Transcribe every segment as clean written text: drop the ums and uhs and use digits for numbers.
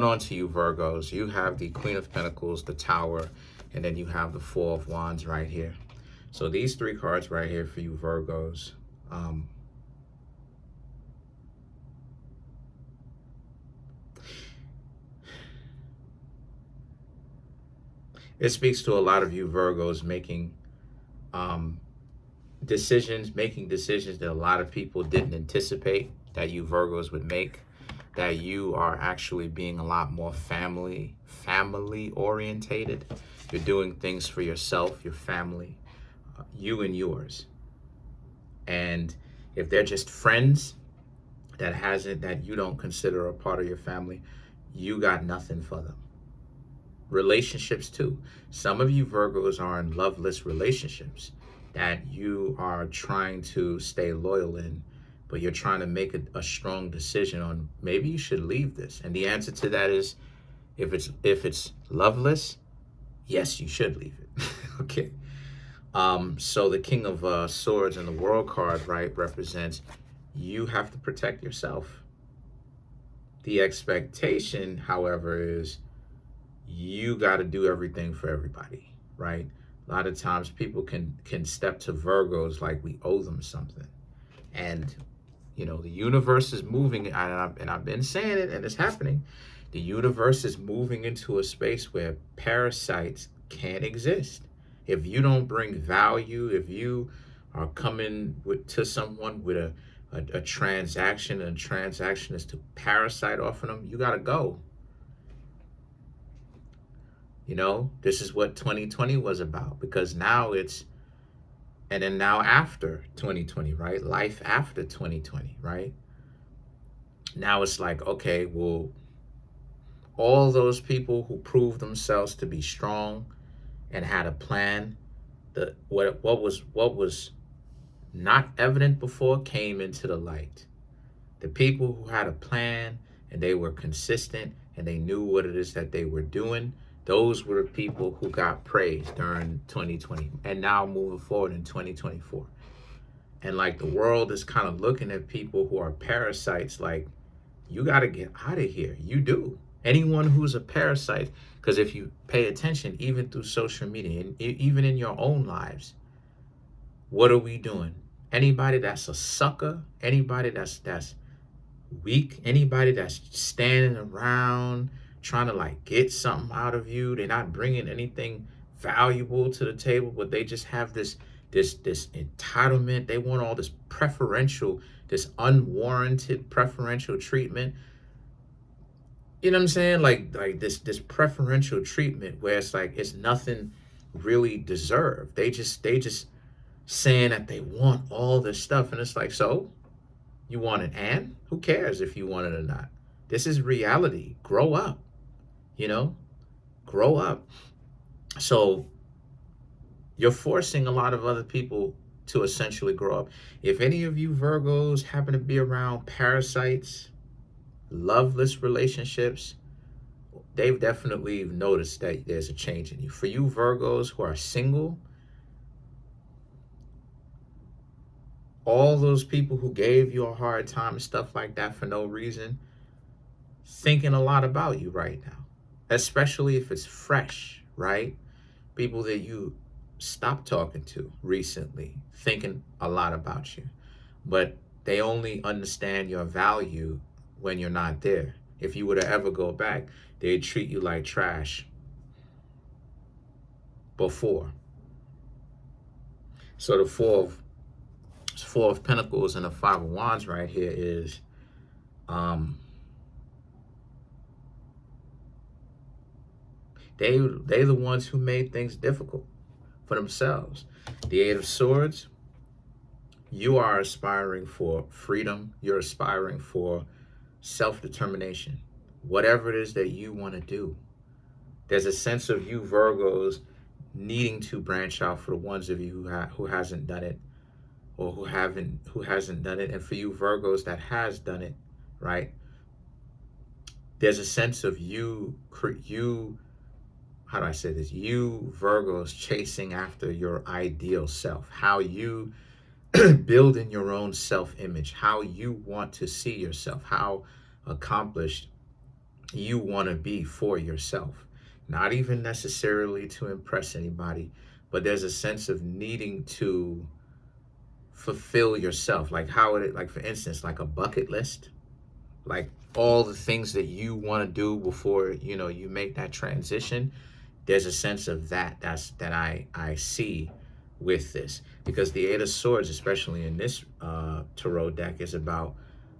On to you, Virgos. You have the Queen of Pentacles, the Tower, and then you have the Four of Wands right here. So these three cards right here for you, Virgos. It speaks to a lot of you, Virgos, making decisions that a lot of people didn't anticipate that you Virgos would make. That you are actually being a lot more family orientated. You're doing things for yourself, your family, you and yours. And if they're just friends that you don't consider a part of your family, you got nothing for them. Relationships too. Some of you Virgos are in loveless relationships that you are trying to stay loyal in, but you're trying to make a strong decision on maybe you should leave this. And the answer to that is, if it's loveless, yes, you should leave it. Okay. So the King of Swords and the World card, right, represents you have to protect yourself. The expectation, however, is you got to do everything for everybody, right? A lot of times people can step to Virgos like we owe them something. And you know, the universe is moving, and I've been saying it, and it's happening. The universe is moving into a space where parasites can't exist. If you don't bring value, if you are coming to someone with a transaction, and a transaction is to parasite off of them, you got to go. You know, this is what 2020 was about, because now it's, and then now after 2020, right? Life after 2020, right? Now it's like, okay, well, all those people who proved themselves to be strong and had a plan, what was not evident before came into the light. The people who had a plan and they were consistent and they knew what it is that they were doing, those were the people who got praised during 2020 and now moving forward in 2024. And like the world is kind of looking at people who are parasites like, you got to get out of here. You do. Anyone who's a parasite, because if you pay attention, even through social media and even in your own lives, what are we doing? Anybody that's a sucker, anybody that's weak, anybody that's standing around trying to like get something out of you, they're not bringing anything valuable to the table, but they just have this entitlement. They want all this preferential, this unwarranted preferential treatment. You know what I'm saying? Like this preferential treatment where it's like it's nothing really deserved. They just saying that they want all this stuff, and it's like, so you want it, and who cares if you want it or not? This is reality. Grow up. You know, grow up. So you're forcing a lot of other people to essentially grow up. If any of you Virgos happen to be around parasites, loveless relationships, they've definitely noticed that there's a change in you. For you Virgos who are single, all those people who gave you a hard time and stuff like that for no reason, thinking a lot about you right now, especially if it's fresh, right? People that you stopped talking to recently, thinking a lot about you, but they only understand your value when you're not there. If you were to ever go back, they'd treat you like trash before. So the Four of Pentacles and the Five of Wands right here is they're the ones who made things difficult for themselves. The Eight of Swords, you are aspiring for freedom. You're aspiring for self-determination. Whatever it is that you want to do. There's a sense of you Virgos needing to branch out for the ones of you who hasn't done it, or who hasn't done it. And for you Virgos that has done it, right? There's a sense of you, how do I say this? You Virgos chasing after your ideal self, how you building your own self-image, how you want to see yourself, how accomplished you want to be for yourself. Not even necessarily to impress anybody, but there's a sense of needing to fulfill yourself. Like how it, like for instance, like a bucket list, like all the things that you want to do before, you know, you make that transition. There's a sense of that I see with this, because the Eight of Swords, especially in this tarot deck, is about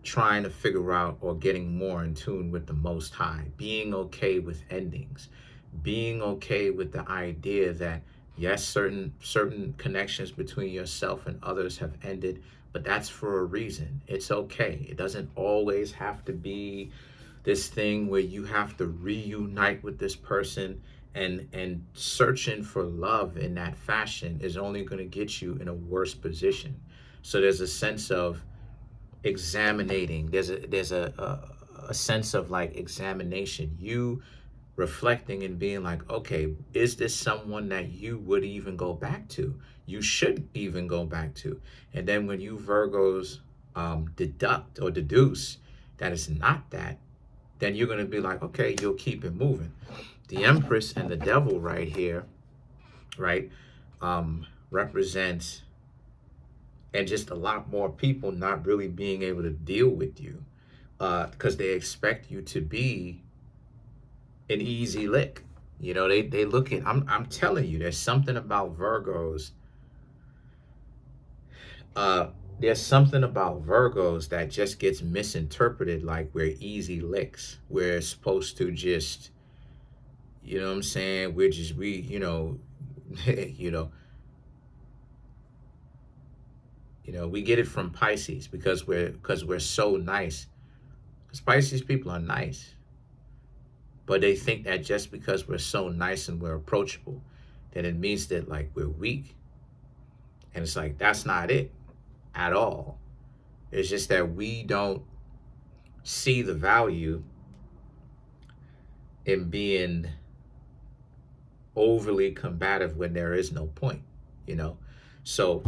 trying to figure out or getting more in tune with the Most High, being okay with endings, being okay with the idea that yes, certain connections between yourself and others have ended, but that's for a reason. It's okay. It doesn't always have to be this thing where you have to reunite with this person, and searching for love in that fashion is only going to get you in a worse position. So there's a sense of examining. There's a sense of like examination, you reflecting and being like, okay, is this someone that you would even go back to, you should even go back to? And then when you Virgos deduct or deduce that it's not that, then you're going to be like, okay, you'll keep it moving. The Empress and the Devil right here, right, represents, and just a lot more people not really being able to deal with you, because they expect you to be an easy lick. You know, they look at, I'm telling you, there's something about Virgos. Uh, there's something about Virgos that just gets misinterpreted like we're easy licks. We're supposed to just, you know what I'm saying? We're just, you know, you know, we get it from Pisces because we're so nice. Because Pisces people are nice, but they think that just because we're so nice and we're approachable, then it means that like we're weak. And it's like that's not it at all. It's just that we don't see the value in being overly combative when there is no point, you know. So,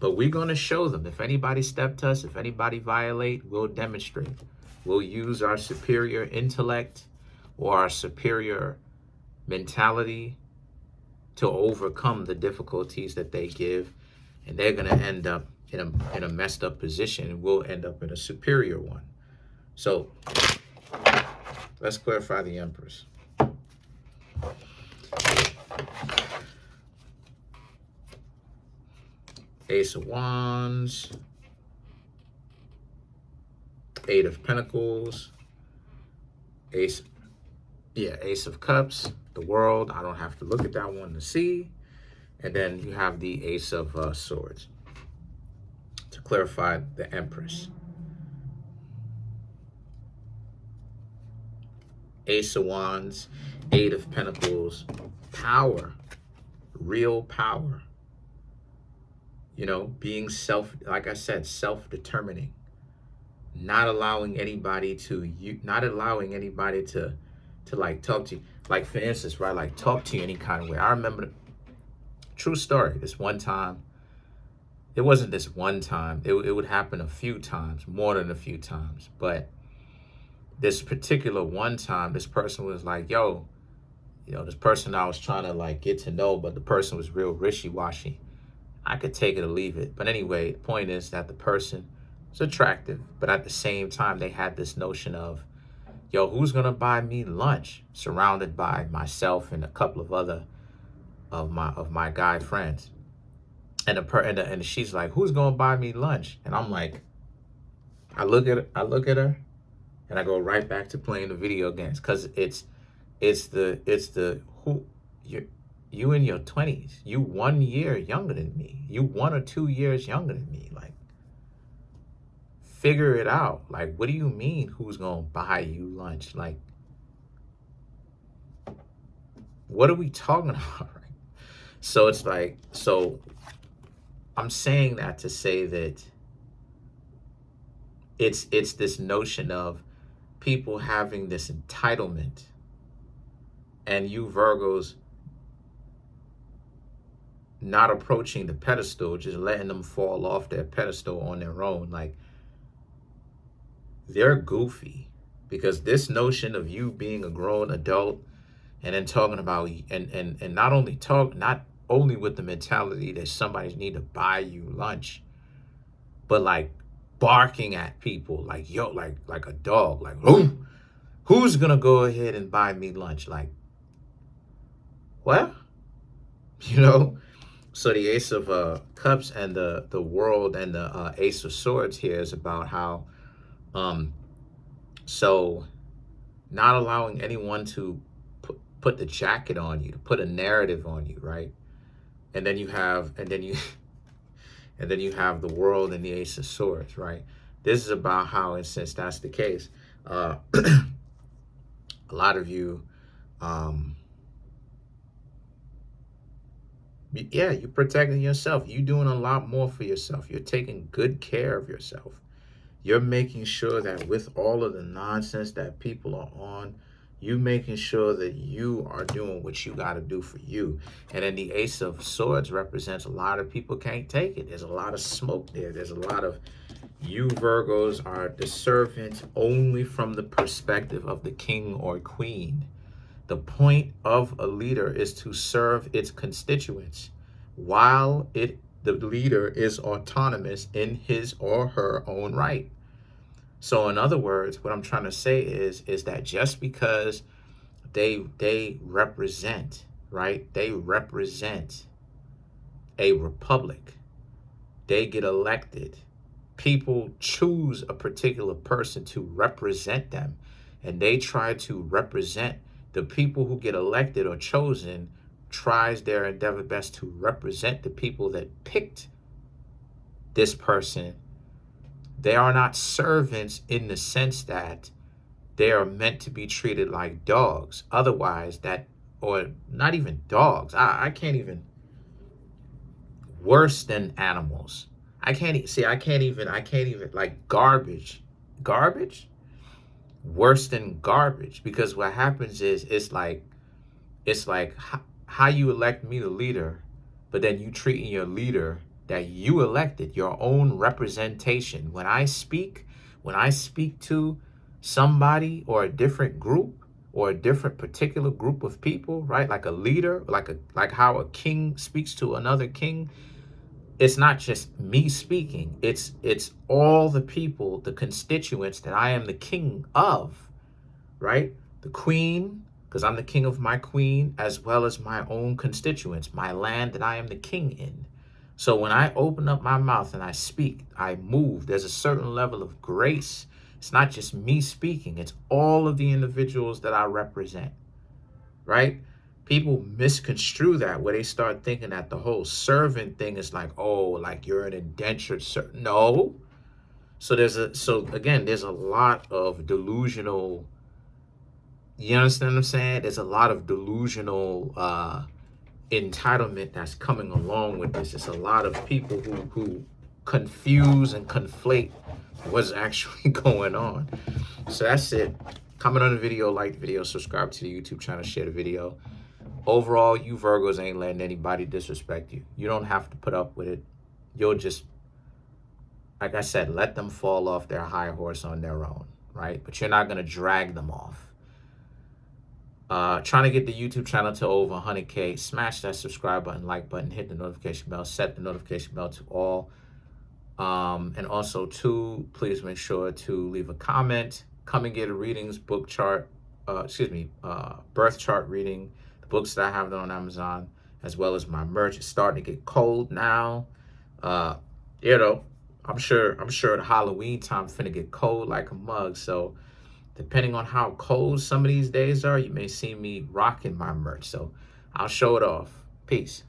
but we're going to show them. If anybody step to us, if anybody violate, we'll demonstrate. We'll use our superior intellect or our superior mentality to overcome the difficulties that they give, and they're going to end up in a messed up position, and we'll end up in a superior one. So let's clarify the Empress. Ace of Wands, Eight of Pentacles, Ace of Cups, the World. I don't have to look at that one to see. And then you have the Ace of Swords to clarify the Empress. Ace of Wands, Eight of Pentacles, power, real power. You know, being like I said, self-determining, not allowing anybody to like talk to you. Like for instance, right, like talk to you any kind of way. I remember, true story, this one time, it wasn't this one time, it would happen a few times, more than a few times, but this particular one time, this person was like, yo, you know, this person I was trying to like get to know, but the person was real wishy-washy. I could take it or leave it. But anyway, the point is that the person was attractive, but at the same time, they had this notion of, yo, who's going to buy me lunch? Surrounded by myself and a couple of other of my guy friends. And she's like, who's going to buy me lunch? And I'm like, I look at her and I go right back to playing the video games, because it's the who you in your 20s, you 1 year younger than me, you 1 or 2 years younger than me. Like, figure it out. Like, what do you mean who's gonna buy you lunch? Like, what are we talking about? Right? So it's like, so I'm saying that to say that it's this notion of people having this entitlement, and you Virgos not approaching the pedestal, just letting them fall off their pedestal on their own. Like, they're goofy Because this notion of you being a grown adult and then talking about and not only with the mentality that somebody need to buy you lunch, but like barking at people like yo, like a dog, like who's gonna go ahead and buy me lunch? Like, what? You know? So the Ace of Cups and the World and the Ace of Swords here is about how um so not allowing anyone to put the jacket on you, to put a narrative on you, right? And then you have and then you have the World and the Ace of Swords, right? This is about how, and since that's the case, a lot of you, um, yeah, you're protecting yourself. You're doing a lot more for yourself. You're taking good care of yourself. You're making sure that with all of the nonsense that people are on, you making sure that you are doing what you got to do for you. And then the Ace of Swords represents a lot of people can't take it. There's a lot of smoke there. There's a lot of you Virgos are the servant only from the perspective of the king or queen. The point of a leader is to serve its constituents while the leader is autonomous in his or her own right. So in other words, what I'm trying to say is that just because they represent, right? They represent a republic. They get elected. People choose a particular person to represent them, and they try to represent the people who get elected or chosen, tries their endeavor best to represent the people that picked this person. They are not servants in the sense that they are meant to be treated like dogs. Otherwise, or not even dogs. I can't even, worse than animals. I can't even, like garbage. Garbage? Worse than garbage. Because what happens is, it's like how you elect me the leader, but then you treating your leader that you elected, your own representation. When I speak to somebody or a different group or a different particular group of people, right? Like a leader, like how a king speaks to another king. It's not just me speaking. It's all the people, the constituents that I am the king of, right? The queen, because I'm the king of my queen, as well as my own constituents, my land that I am the king in. So when I open up my mouth and I speak, I move, there's a certain level of grace. It's not just me speaking, it's all of the individuals that I represent, right? People misconstrue that where they start thinking that the whole servant thing is like, oh, like you're an indentured servant. No. So there's a lot of delusional, you understand what I'm saying? There's a lot of delusional entitlement that's coming along with this. It's a lot of people who confuse and conflate what's actually going on. So that's it. Comment on the video, like the video, subscribe to the YouTube channel, share the video. Overall, you Virgos ain't letting anybody disrespect you. You don't have to put up with it. You'll just, like I said, let them fall off their high horse on their own, right? But you're not going to drag them off. Trying to get the YouTube channel to over 100K. Smash that subscribe button, like button, hit the notification bell, set the notification bell to all. And also, too, please make sure to leave a comment. Come and get a readings, book chart, birth chart reading, the books that I have on Amazon, as well as my merch. It's starting to get cold now. You know, I'm sure the Halloween time finna get cold like a mug. So depending on how cold some of these days are, you may see me rocking my merch. So I'll show it off. Peace.